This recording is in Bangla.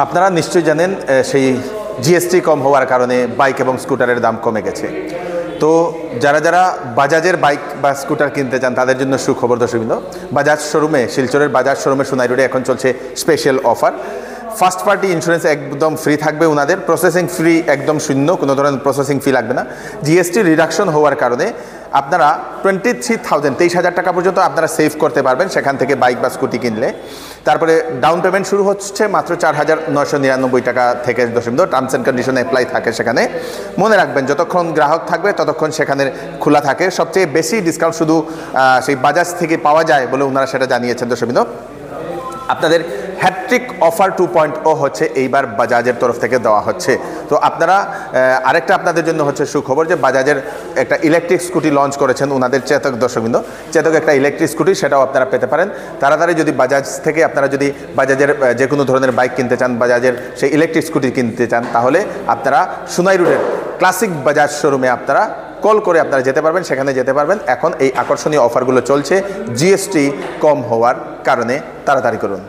আপনারা নিশ্চয়ই জানেন সেই জিএসটি কম হওয়ার কারণে বাইক এবং স্কুটারের দাম কমে গেছে। তো যারা যারা বাজাজের বাইক বা স্কুটার কিনতে চান তাদের জন্য সুখবর দর্শকবৃন্দ, বাজাজ শোরুমে, শিলচরের বাজাজ শোরুমে সোনাই রোডে এখন চলছে special offer. First party insurance একদম ফ্রি থাকবে ওনাদের, প্রসেসিং ফ্রি একদম শূন্য, কোনো ধরনের প্রসেসিং ফি লাগবে না। জিএসটি রিডাকশন হওয়ার কারণে আপনারা 23,000 টাকা পর্যন্ত আপনারা সেভ করতে পারবেন সেখান থেকে বাইক বা স্কুটি কিনলে। তারপরে ডাউন পেমেন্ট শুরু হচ্ছে মাত্র 4,999 টাকা থেকে দশমিক। টার্মস অ্যান্ড কন্ডিশন অ্যাপ্লাই থাকে সেখানে। মনে রাখবেন যতক্ষণ গ্রাহক থাকবে ততক্ষণ সেখানে খোলা থাকে। সবচেয়ে বেশি ডিসকাউন্ট শুধু সেই বাজাজ থেকে পাওয়া যায় বলে ওনারা সেটা জানিয়েছেন দশমিক। আপনাদের হ্যাট্রিক অফার 2.0 হচ্ছে এইবার বাজাজের তরফ থেকে দেওয়া হচ্ছে। তো আপনারা আরেকটা আপনাদের জন্য হচ্ছে সুখবর যে বাজাজের একটা ইলেকট্রিক স্কুটি লঞ্চ করেছেন ওনাদের চেতক দর্শকবৃন্দ। চেতক একটা ইলেকট্রিক স্কুটি, সেটাও আপনারা পেতে পারেন তাড়াতাড়ি। যদি বাজাজ থেকে আপনারা যদি বাজাজের যে কোনো ধরনের বাইক কিনতে চান, বাজাজের সেই ইলেকট্রিক স্কুটি কিনতে চান, তাহলে আপনারা সোনাই রোডের ক্লাসিক বাজাজ শোরুমে আপনারা কল করে আপনারা যেতে পারবেন, সেখানে যেতে পারবেন। এখন এই আকর্ষণীয় অফারগুলো চলছে জিএসটি কম হওয়ার কারণে, তাড়াতাড়ি করুন।